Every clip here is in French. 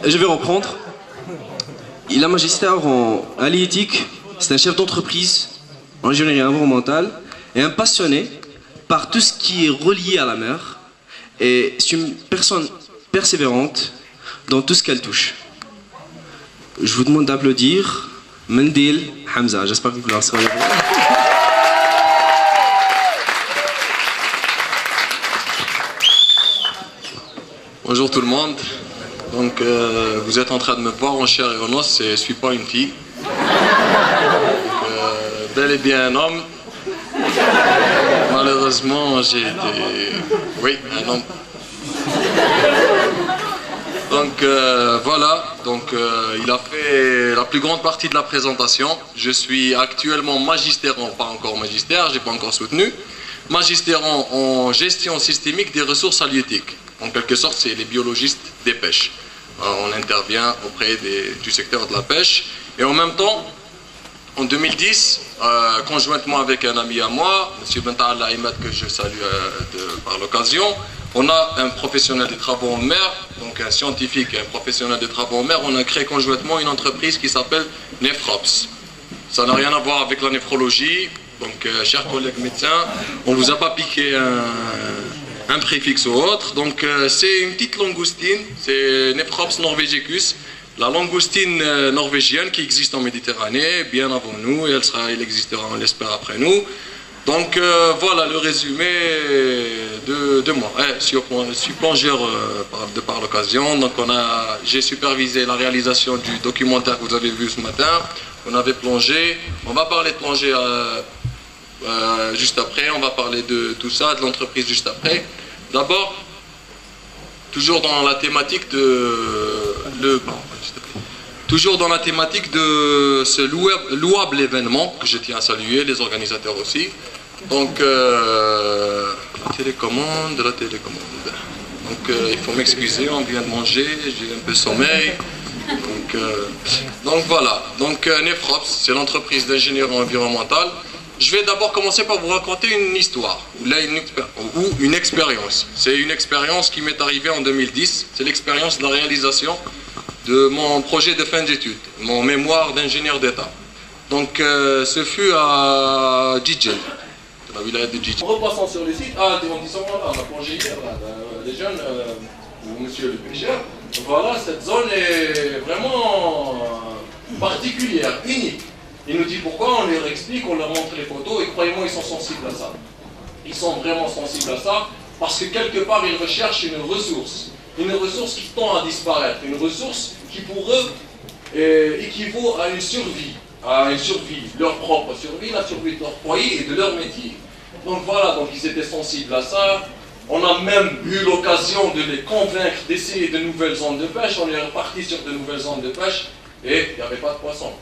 je vais reprendre. Il a magistère en halieutique, c'est un chef d'entreprise en ingénierie environnementale et un passionné par tout ce qui est relié à la mer. Et c'est une personne persévérante dans tout ce qu'elle touche. Je vous demande d'applaudir Mendil Hamza. J'espère que vous la recevez. Bonjour tout le monde. Donc vous êtes en train de me voir en chair et en os, et je ne suis pas une fille. Donc, bel et bien un homme. Malheureusement j'ai été... Oui, un homme. Donc voilà, donc il a fait la plus grande partie de la présentation. Je suis actuellement magistérant, pas encore magistère, j'ai pas encore soutenu. Magistérant en gestion systémique des ressources halieutiques. En quelque sorte, c'est les biologistes des pêches. On intervient auprès du secteur de la pêche. Et en même temps, en 2010, conjointement avec un ami à moi, M. Bental Ahmed, que je salue par l'occasion, on a un professionnel des travaux en mer, donc un scientifique et un professionnel des travaux en mer, on a créé conjointement une entreprise qui s'appelle Nefrops. Ça n'a rien à voir avec la néphrologie, donc chers collègues médecins, on ne vous a pas piqué un préfixe ou autre, donc c'est une petite langoustine, c'est Nefrops norvegicus, la langoustine norvégienne qui existe en Méditerranée, bien avant nous, et elle existera, on l'espère, après nous. Donc voilà le résumé de moi. Je suis plongeur par l'occasion, donc j'ai supervisé la réalisation du documentaire que vous avez vu ce matin. On avait plongé, on va parler de plongée juste après, on va parler de tout ça, de l'entreprise juste après. D'abord, toujours dans la thématique de ce louable événement que je tiens à saluer, les organisateurs aussi. Donc, la télécommande. Donc, il faut m'excuser, on vient de manger, j'ai un peu sommeil. Donc voilà. Donc, Nefrops, c'est l'entreprise d'ingénierie environnementale. Je vais d'abord commencer par vous raconter une histoire, ou une expérience. C'est une expérience qui m'est arrivée en 2010. C'est l'expérience de la réalisation de mon projet de fin d'études, mon mémoire d'ingénieur d'État. Donc, ce fut à Djidjel, la wilaya de Djidjel. En repassant sur le site, ils sont là, on a plongé hier, les jeunes, ou monsieur le pêcheur. Voilà, cette zone est vraiment particulière, unique. Il nous dit pourquoi, on leur explique, on leur montre les photos, et croyez-moi, ils sont sensibles à ça. Ils sont vraiment sensibles à ça, parce que quelque part, ils recherchent une ressource qui tend à disparaître, une ressource qui pour eux équivaut à une survie, leur propre survie, la survie de leur foyer et de leur métier. Donc voilà, donc ils étaient sensibles à ça. On a même eu l'occasion de les convaincre d'essayer de nouvelles zones de pêche. On est reparti sur de nouvelles zones de pêche, et il n'y avait pas de poissons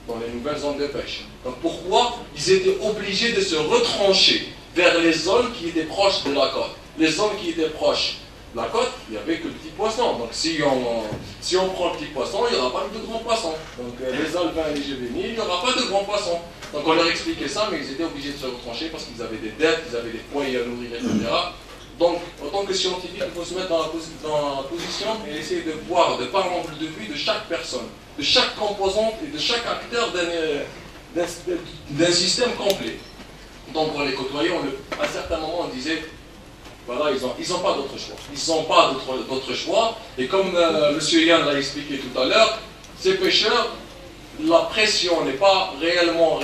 dans les nouvelles zones de pêche. Donc pourquoi ils étaient obligés de se retrancher vers les zones qui étaient proches de la côte? Les zones qui étaient proches de la côte, il n'y avait que le petit poisson. Donc si on prend le petit poisson, il n'y aura pas de grands poissons. Donc les alevins et les juvéniles, il n'y aura pas de grands poissons. Donc on leur expliquait ça, mais ils étaient obligés de se retrancher parce qu'ils avaient des dettes, ils avaient des foyers à nourrir, etc. Donc, en tant que scientifique, il faut se mettre dans la position et essayer de voir, de par l'angle de vue de chaque personne, de chaque composante et de chaque acteur d'un système complet. Donc, pour les côtoyer, à certains moments, on disait, voilà, ils n'ont pas d'autre choix. Ils n'ont pas d'autre choix. Et comme M. Yann l'a expliqué tout à l'heure, ces pêcheurs, la pression n'est pas réellement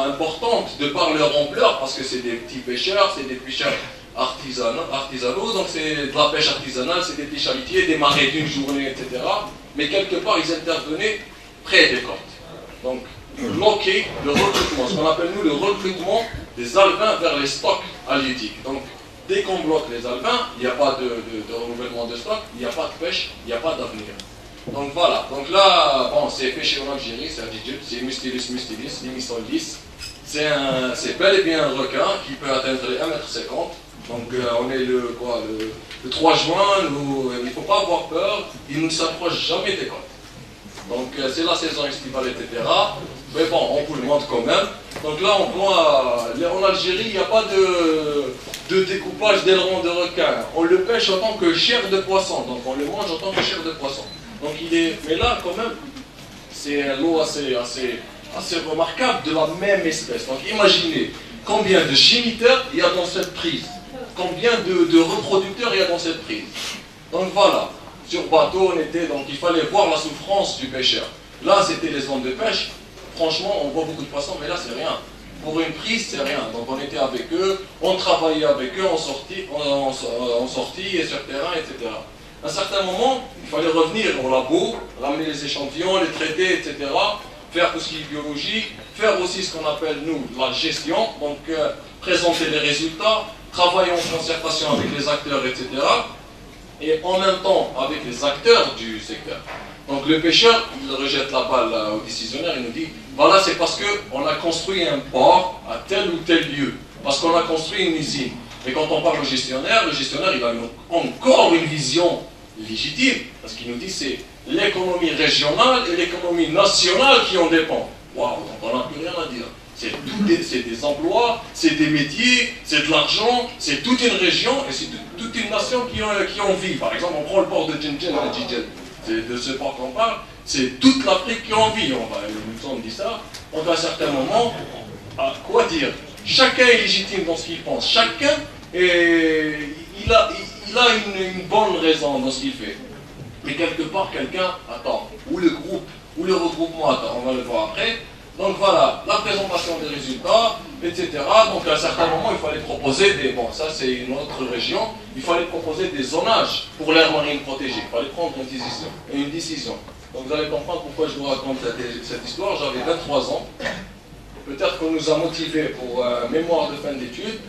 importante de par leur ampleur, parce que c'est des petits pêcheurs, c'est des pêcheurs artisanaux, donc c'est de la pêche artisanale, c'est des petits chalutiers, des marées d'une journée, etc. Mais quelque part, ils intervenaient près des côtes. Donc, bloquer le recrutement, ce qu'on appelle nous le recrutement des alevins vers les stocks halieutiques. Donc, dès qu'on bloque les alevins, il n'y a pas de renouvellement de stock, il n'y a pas de pêche, il n'y a pas d'avenir. Donc voilà, donc là, bon, c'est pêché en Algérie, c'est un Djidjel, c'est Mustelus mustilis, Limisolis. C'est bel et bien un requin qui peut atteindre les 1,50 m. Donc on est le 3 juin, il ne faut pas avoir peur, il ne s'approche jamais des côtes. Donc c'est la saison estivale, etc. Mais bon, on vous le montre quand même. Donc là, on voit, en Algérie, il n'y a pas de découpage d'ailerons de requin. On le pêche en tant que chair de poisson, donc on le mange en tant que chair de poisson. Donc mais là quand même, c'est un lot assez remarquable de la même espèce. Donc imaginez combien de géniteurs il y a dans cette prise, combien de reproducteurs il y a dans cette prise. Donc voilà, sur bateau on était, donc il fallait voir la souffrance du pêcheur. Là c'était les zones de pêche, franchement on voit beaucoup de poissons, mais là c'est rien. Pour une prise, c'est rien. Donc on était avec eux, on travaillait avec eux, on sortit et sur le terrain, etc. À un certain moment, il fallait revenir au labo, ramener les échantillons, les traiter, etc. Faire tout ce qui est biologique, faire aussi ce qu'on appelle, nous, la gestion, donc présenter les résultats, travailler en concertation avec les acteurs, etc. Et en même temps avec les acteurs du secteur. Donc le pêcheur, il rejette la balle au décisionnaire, il nous dit, voilà, c'est parce qu'on a construit un port à tel ou tel lieu, parce qu'on a construit une usine. Mais quand on parle au gestionnaire, le gestionnaire, il a encore une vision légitime, parce qu'il nous dit c'est l'économie régionale et l'économie nationale qui en dépendent. Waouh, on n'a plus rien à dire. C'est des emplois, c'est des métiers, c'est de l'argent, c'est toute une région et c'est toute une nation qui en vit. Par exemple, on prend le port de Djindjen à Djidjen. C'est de ce port qu'on parle, c'est toute l'Afrique qui en vit. On dit ça. Donc à un certain moment, à quoi dire? Chacun est légitime dans ce qu'il pense. Chacun il a une bonne raison dans ce qu'il fait. Mais quelque part, quelqu'un attend. Ou le groupe, ou le regroupement attend. On va le voir après. Donc voilà, la présentation des résultats, etc. Donc à un certain moment, il fallait proposer des... Bon, ça c'est une autre région. Il fallait proposer des zonages pour l'aire marine protégée. Il fallait prendre une décision. Donc vous allez comprendre pourquoi je vous raconte cette histoire. J'avais 23 ans. Peut-être qu'on nous a motivés pour mémoire de fin d'études,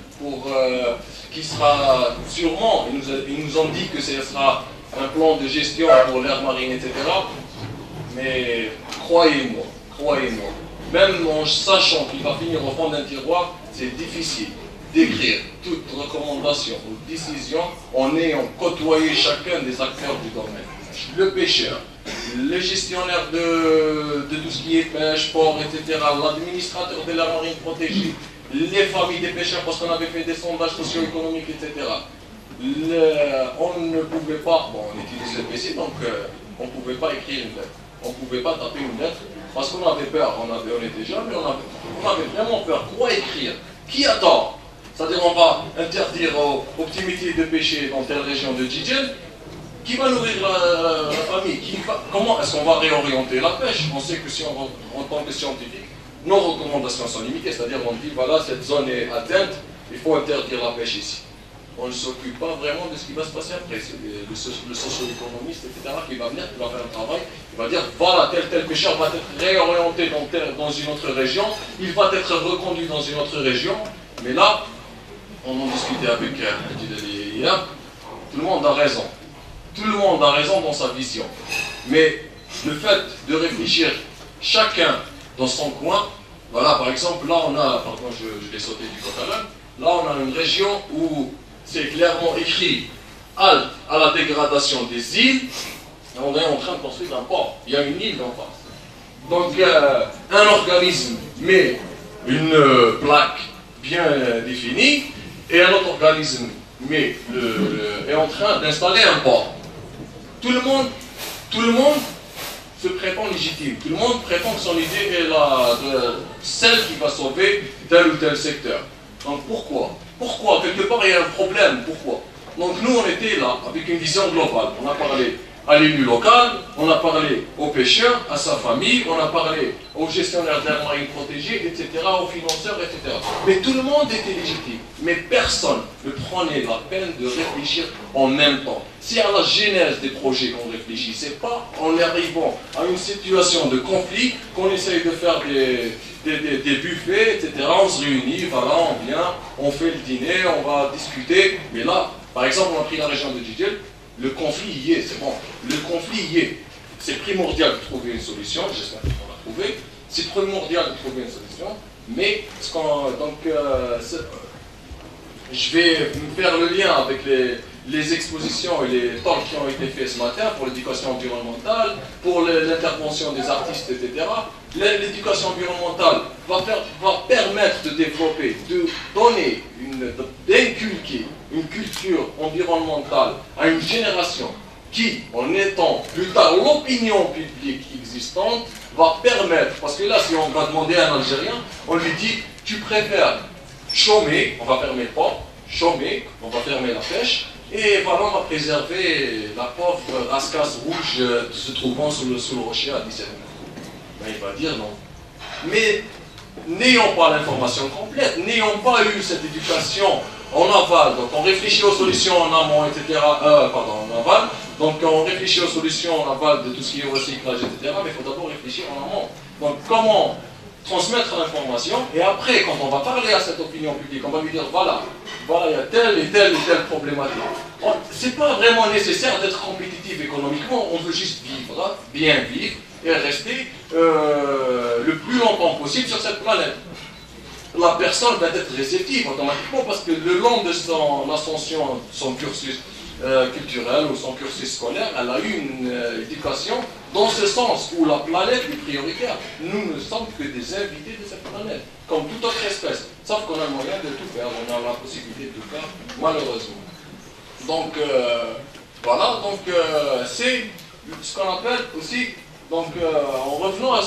qui sera sûrement, ils nous ont dit que ce sera un plan de gestion pour l'aire marine, etc. Mais croyez-moi, même en sachant qu'il va finir au fond d'un tiroir, c'est difficile d'écrire toute recommandation ou décision en ayant côtoyé chacun des acteurs du domaine. Le pêcheur, le gestionnaire de tout ce qui est pêche, port, etc., l'administrateur de la marine protégée, les familles des pêcheurs parce qu'on avait fait des sondages socio-économiques, etc. On ne pouvait pas, bon, on utilise le PC, donc on ne pouvait pas écrire une lettre. On ne pouvait pas taper une lettre parce qu'on avait peur, on était jeunes, mais on avait vraiment peur. Quoi écrire? Qui a tort? C'est-à-dire on va interdire aux petits métiers de pêcher dans telle région de Djidjen. Qui va nourrir la famille? Comment est-ce qu'on va réorienter la pêche? On sait que si en tant que scientifique, nos recommandations sont limitées, c'est-à-dire on dit voilà, cette zone est atteinte, il faut interdire la pêche ici. On ne s'occupe pas vraiment de ce qui va se passer après. C'est le socio-économiste, etc., qui va venir, qui va faire le travail, il va dire voilà, tel pêcheur va être réorienté dans une autre région, il va être reconduit dans une autre région, mais là, on en discutait avec hier, tout le monde a raison. Tout le monde a raison dans sa vision. Mais le fait de réfléchir chacun dans son coin, voilà, par exemple, là on a, pardon, je l'ai sauté du coq à l'âne, là on a une région où c'est clairement écrit halte à la dégradation des îles, et on est en train de construire un port. Il y a une île en face. Donc un organisme met une plaque bien définie, et un autre organisme est en train d'installer un port. Tout le monde se prétend légitime. Tout le monde prétend que son idée est celle qui va sauver tel ou tel secteur. Donc pourquoi? Quelque part il y a un problème. Pourquoi? Donc nous on était là avec une vision globale. On a parlé à l'élu local, on a parlé au pêcheur, à sa famille, on a parlé aux gestionnaires d'aire marine protégée, etc., aux financeurs, etc. Mais tout le monde était légitime. Mais personne ne prenait la peine de réfléchir en même temps. C'est à la genèse des projets qu'on réfléchit. C'est pas en arrivant à une situation de conflit qu'on essaye de faire des buffets, etc. On se réunit, voilà, on vient, on fait le dîner, on va discuter. Mais là, par exemple, on a pris la région de Djidjen. Le conflit y est, c'est bon. Le conflit y est. C'est primordial de trouver une solution. J'espère qu'on l'a trouvé. C'est primordial de trouver une solution. Mais je vais faire le lien avec les expositions et les talks qui ont été faits ce matin pour l'éducation environnementale, pour l'intervention des artistes, etc. L'éducation environnementale va permettre de développer, d'inculquer une culture environnementale à une génération qui, en étant plus tard l'opinion publique existante, va permettre, parce que là, si on va demander à un Algérien, on lui dit, tu préfères chômer, on va fermer le port, chômer, on va fermer la pêche, et voilà, on va préserver la pauvre rascasse rouge se trouvant sous le rocher à 17 mètres. Ben, il va dire non. Mais n'ayant pas l'information complète, n'ayant pas eu cette éducation en aval, donc on réfléchit aux solutions en amont, etc. En aval, donc on réfléchit aux solutions en aval de tout ce qui est recyclage, etc. Mais il faut d'abord réfléchir en amont. Donc comment transmettre l'information, et après, quand on va parler à cette opinion publique, on va lui dire, voilà, il y a telle et telle problématique. C'est pas vraiment nécessaire d'être compétitif économiquement, on veut juste vivre, hein, bien vivre, et rester le plus longtemps possible sur cette planète. La personne va être réceptive automatiquement parce que le long de son ascension, son cursus culturel ou son cursus scolaire, elle a eu une éducation dans ce sens où la planète est prioritaire. Nous ne sommes que des invités de cette planète, comme toute autre espèce. Sauf qu'on a le moyen de tout faire, on a la possibilité de tout faire, malheureusement. Donc, voilà, donc c'est ce qu'on appelle aussi, donc en revenant à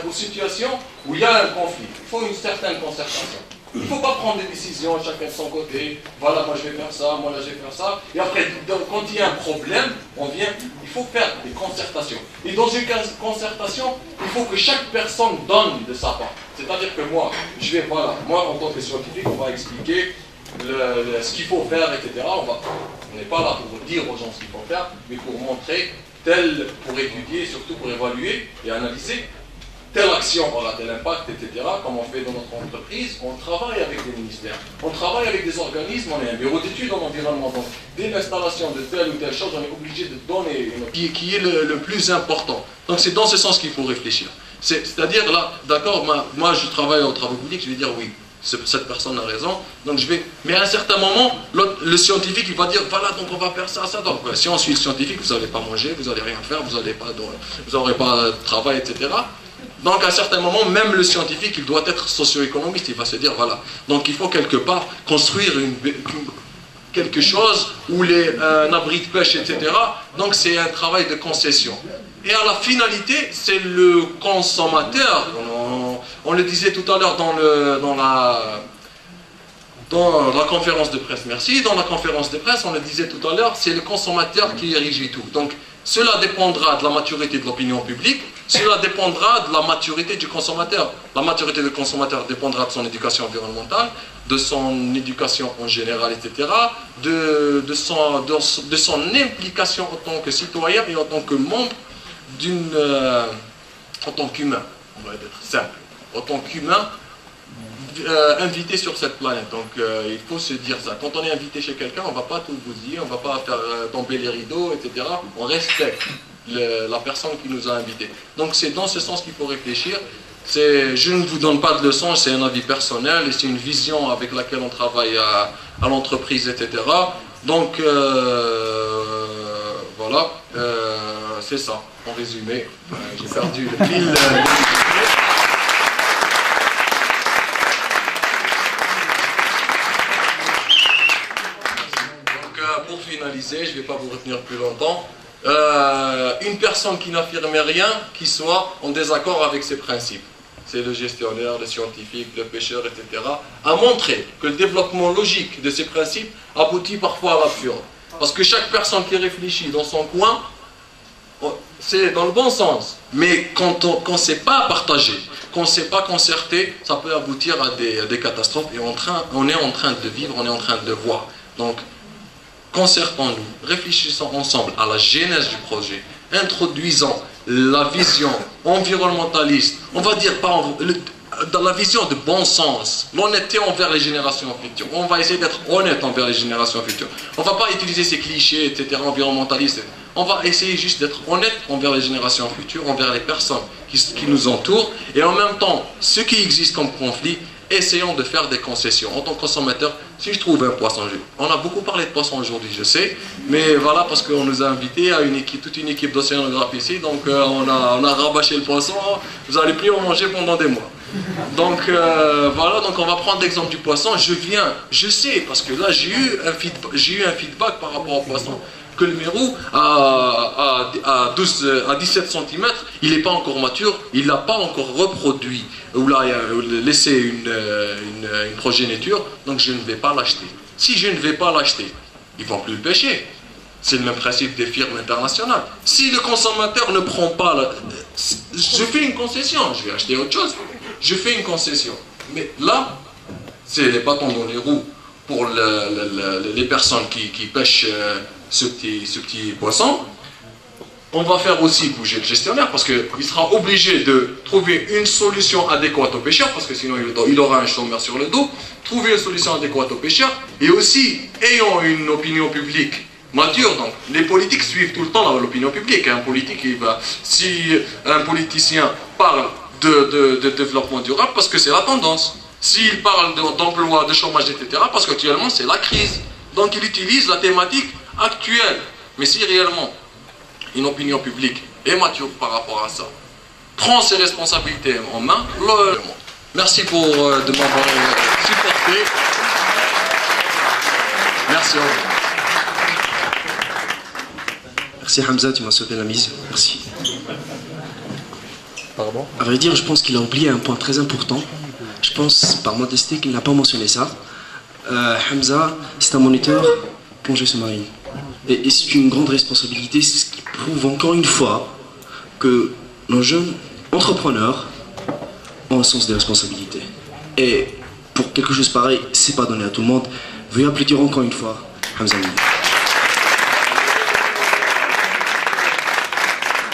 aux situations où il y a un conflit, il faut une certaine concertation. Il ne faut pas prendre des décisions chacun de son côté, voilà, moi je vais faire ça, moi là je vais faire ça, et après, quand il y a un problème, il faut faire des concertations. Et dans une concertation, il faut que chaque personne donne de sa part. C'est-à-dire que moi en tant que scientifique, on va expliquer ce qu'il faut faire, etc. On n'est pas là pour dire aux gens ce qu'il faut faire, mais pour montrer pour étudier, surtout pour évaluer et analyser telle action aura tel impact, etc. Comme on fait dans notre entreprise, on travaille avec des ministères, on travaille avec des organismes, on est un bureau d'études en environnement. Donc, dès l'installation de telle ou telle chose, on est obligé de donner qui est le plus important. Donc c'est dans ce sens qu'il faut réfléchir. C'est-à-dire là, d'accord, moi je travaille en travaux publics, je vais dire oui. Cette personne a raison, donc mais à un certain moment, le scientifique il va dire voilà, donc on va faire ça, ça. Donc si on suit le scientifique, vous n'allez pas manger, vous n'allez rien faire, vous n'aurez pas de travail, etc. Donc à un certain moment, même le scientifique, il doit être socio-économiste, il va se dire voilà, donc il faut quelque part construire quelque chose où un abri de pêche, etc. Donc c'est un travail de concession. Et à la finalité, c'est le consommateur. On le disait tout à l'heure dans la conférence de presse, merci. Dans la conférence de presse, on le disait tout à l'heure, c'est le consommateur qui régit tout. Donc, cela dépendra de la maturité de l'opinion publique, cela dépendra de la maturité du consommateur. La maturité du consommateur dépendra de son éducation environnementale, de son éducation en général, etc., de son implication en tant que citoyen et en tant que membre en tant qu'humain, on va être simple, en tant qu'humain invité sur cette planète. Donc il faut se dire ça. Quand on est invité chez quelqu'un, on ne va pas tout vous dire, on ne va pas faire tomber les rideaux, etc. On respecte la personne qui nous a invités. Donc c'est dans ce sens qu'il faut réfléchir. Je ne vous donne pas de leçons, c'est un avis personnel et c'est une vision avec laquelle on travaille à l'entreprise, etc. Donc voilà, c'est ça. En résumé, j'ai perdu le fil. Donc pour finaliser, je ne vais pas vous retenir plus longtemps. Une personne qui n'affirme rien, qui soit en désaccord avec ses principes. C'est le gestionnaire, le scientifique, le pêcheur, etc. a montré que le développement logique de ces principes aboutit parfois à l'absurde. Parce que chaque personne qui réfléchit dans son coin, c'est dans le bon sens. Mais quand on ne sait pas partager, qu'on ne sait pas concerter, ça peut aboutir à des catastrophes. Et on est en train de vivre, on est en train de voir. Donc, concertons-nous, réfléchissons ensemble à la genèse du projet, introduisons la vision environnementaliste, on va dire dans la vision de bon sens, l'honnêteté envers les générations futures. On va essayer d'être honnête envers les générations futures. On ne va pas utiliser ces clichés, etc., environnementalistes. On va essayer juste d'être honnête envers les générations futures, envers les personnes qui nous entourent, et en même temps, ce qui existe comme conflit, essayons de faire des concessions. En tant que consommateur, si je trouve un poisson, on a beaucoup parlé de poisson aujourd'hui, je sais, mais voilà, parce qu'on nous a invités à toute une équipe d'océanographes ici, donc on a rabâché le poisson, vous n'allez plus en manger pendant des mois. Donc voilà, donc on va prendre l'exemple du poisson. Je sais, parce que là j'ai eu un feedback par rapport au poisson. que le mérou à 17 cm, il n'est pas encore mature, il n'a pas encore reproduit ou là, laissé une progéniture, donc je ne vais pas l'acheter. Si je ne vais pas l'acheter, ils ne vont plus le pêcher. C'est le même principe des firmes internationales. Si le consommateur ne prend pas... je fais une concession, je vais acheter autre chose. Je fais une concession. Mais là, c'est les bâtons dans les roues pour les personnes qui pêchent ce petit poisson. On va faire aussi bouger le gestionnaire parce qu'il sera obligé de trouver une solution adéquate aux pêcheurs parce que sinon il aura un chômeur sur le dos. Trouver une solution adéquate aux pêcheurs et aussi ayant une opinion publique mature. Donc les politiques suivent tout le temps l'opinion publique. Si un politicien parle de développement durable parce que c'est la tendance. S'il parle d'emploi, de chômage, etc. parce qu'actuellement c'est la crise. Donc il utilise la thématique actuelle. Mais si réellement une opinion publique est mature par rapport à ça, prend ses responsabilités en main, merci de m'avoir supporté. Merci à vous. Merci Hamza, tu m'as sauvé la mise. Merci. Pardon ? À vrai dire, je pense qu'il a oublié un point très important. Je pense, par modestie, qu'il n'a pas mentionné ça. Hamza, c'est un moniteur plongée sous-marine. Et c'est une grande responsabilité, c'est ce qui prouve encore une fois que nos jeunes entrepreneurs ont un sens des responsabilités. Et pour quelque chose pareil, c'est pas donné à tout le monde. Veuillez applaudir encore une fois Hamza.